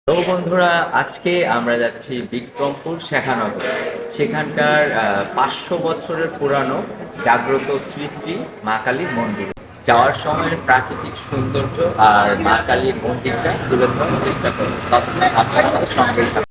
Hello বন্ধুরা, আজকে আমরা যাচ্ছি বিক্রমপুর শেখানগর। সেখানকার 500 বছরের পুরানো জাগ্রত শ্রী শ্রী মা কালীর মন্দির। যাওয়ার সময় প্রাকৃতিক সৌন্দর্য আর মা কালীর মন্দিরটা তুলে ধরার চেষ্টা করব। ততক্ষণ আপনারা আমাদের সঙ্গেই থাকুন।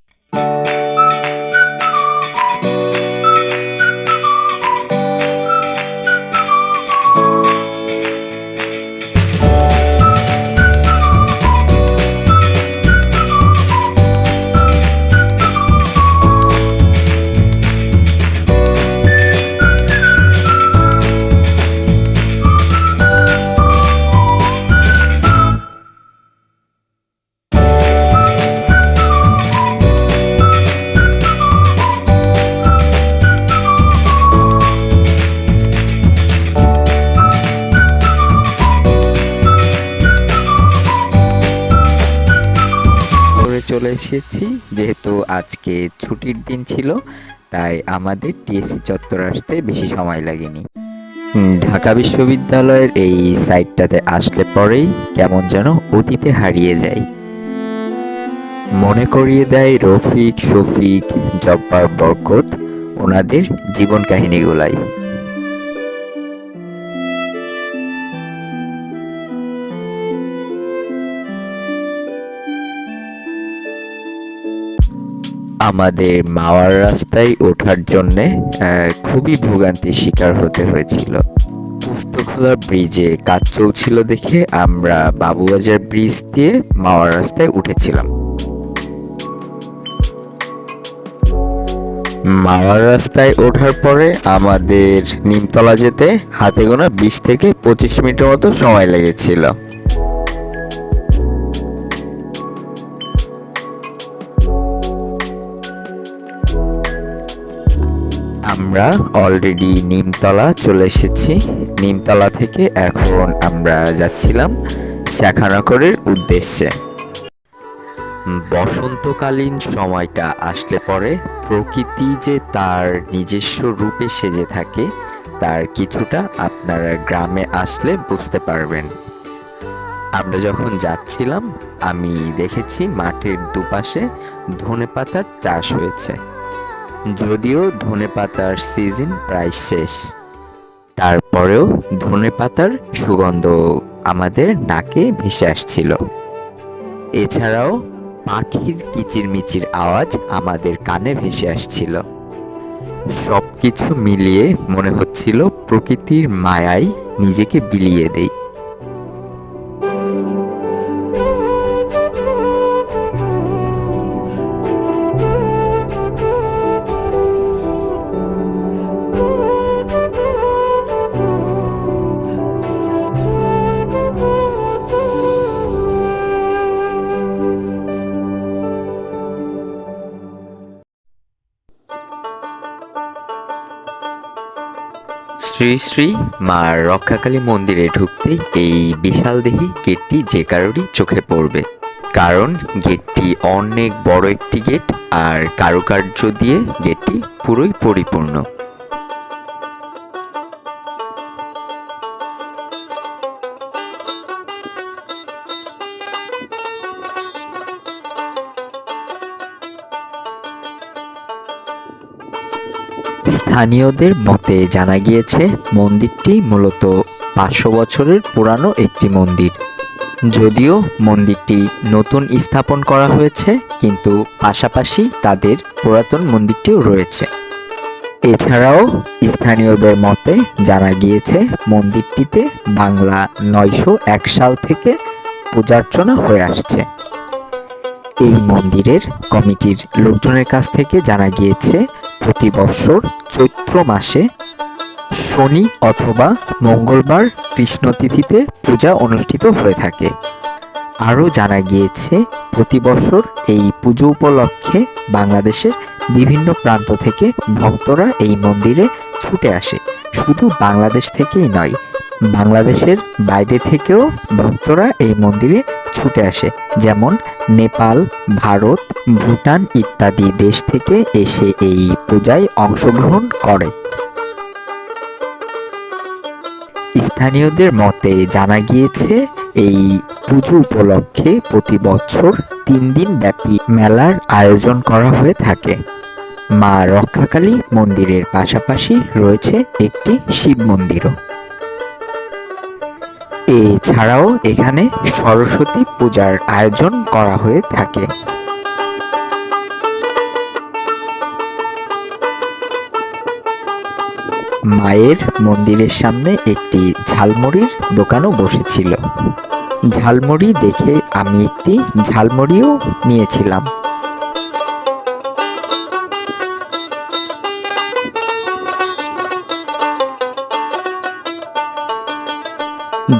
চলে এসেছি, যেহেতু আজকে ছুটির দিন ছিল তাই আমাদের টিএসসি চত্বর আসতে বেশি সময় লাগেনি। ঢাকা বিশ্ববিদ্যালয়ের এই সাইটটাতে আসলে পরেই কেমন যেন অতীতে হারিয়ে যায়, মনে করিয়ে দেয় রফিক, শফিক, জব্বার, বরকত ওনাদের জীবন কাহিনীগুলাই। আমাদের মাওয়ার রাস্তায় ওঠার জন্যে খুবই ভোগান্তির শিকার হতে হয়েছিল। পুস্তকলা ব্রিজে কাজ চলছিল দেখে আমরা বাবুবাজার ব্রিজ দিয়ে মাওয়ার রাস্তায় উঠেছিলাম। মাওয়ার রাস্তায় ওঠার পরে আমাদের নিমতলা যেতে হাতে গোনা 20 থেকে 25 মিনিটের মতো সময় লেগেছিল। আমরা অলরেডি নিমতলা চলে এসেছি। নিমতলা থেকে এখন আমরা যাচ্ছিলাম শেখানগরের উদ্দেশ্যে। বসন্তকালীন সময়টা আসলে পরে প্রকৃতি যে তার নিজস্ব রূপে সেজে থাকে তার কিছুটা আপনারা গ্রামে আসলে বুঝতে পারবেন। আমরা যখন যাচ্ছিলাম আমি দেখেছি মাঠের দুপাশে ধনেপাতার চাষ হয়েছে। যদিও ধনেপাতার সিজন প্রায় শেষ, তারপরেও ধনেপাতার সুগন্ধ আমাদের নাকে ভেসে আসছিল। এছাড়াও পাখির কিচিরমিচির আওয়াজ আমাদের কানে ভেসে আসছিল। সবকিছু মিলিয়ে মনে হচ্ছিল প্রকৃতির মায়ায় নিজেকে বিলিয়ে দেই। শ্রী শ্রী মা রক্ষাকালী মন্দিরে ঢুকতেই এই বিশালদেহী গেটটি যে কারোরই চোখে পড়বে, কারণ গেটটি অনেক বড় একটি গেট আর কারুকার্য দিয়ে গেটটি পুরোই পরিপূর্ণ। স্থানীয়দের মতে জানা গিয়েছে মন্দিরটি মূলত 500 বছরের পুরানো একটি মন্দির। যদিও মন্দিরটি নতুন স্থাপন করা হয়েছে, কিন্তু পাশাপাশি তাদের পুরাতন মন্দিরটিও রয়েছে। এছাড়াও স্থানীয়দের মতে জানা গিয়েছে মন্দিরটিতে বাংলা 901 সাল থেকে পূজার্চনা হয়ে আসছে। এই মন্দিরের কমিটির লোকজনের কাছ থেকে জানা গিয়েছে প্রতি বছর চৈত্র মাসে শনি অথবা মঙ্গলবার কৃষ্ণ তিথিতে পূজা অনুষ্ঠিত হয়ে থাকে। আরও জানা গিয়েছে প্রতি বছর এই পুজো উপলক্ষে বাংলাদেশের বিভিন্ন প্রান্ত থেকে ভক্তরা এই মন্দিরে ছুটে আসে। শুধু বাংলাদেশ থেকেই নয়, বাংলাদেশের বাইরে থেকেও ভক্তরা এই মন্দিরে ছুটে আসে, যেমন নেপাল, ভারত, ভুটান ইত্যাদি দেশ থেকে এসে এই পূজায় অংশগ্রহণ করে। স্থানীয়দের মতে জানা গিয়েছে এই পুজো উপলক্ষে প্রতি বছর ৩ দিন ব্যাপী মেলার আয়োজন করা হয়ে থাকে। মা রক্ষাকালী মন্দিরের পাশাপাশি রয়েছে একটি শিব মন্দিরও। এছাড়াও এখানে সরস্বতী পূজার আয়োজন করা হয়ে থাকে। মায়ের মন্দিরের সামনে একটি ঝালমুড়ির দোকানও বসেছিল। ঝালমুড়ি দেখে আমি একটি ঝালমুড়িও নিয়েছিলাম।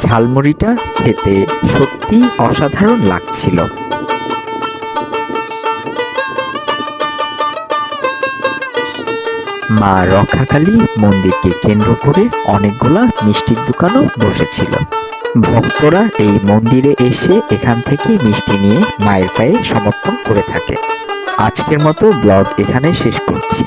ঝালমুড়িটা খেতে সত্যি অসাধারণ লাগছিল। মা রক্ষাকালী মন্দিরকে কেন্দ্র করে অনেকগুলা মিষ্টির দোকানও বসেছিল। ভক্তরা এই মন্দিরে এসে এখান থেকে মিষ্টি নিয়ে মায়ের পায়ে সমর্পণ করে থাকে। আজকের মতো ব্লগ এখানে শেষ করছি।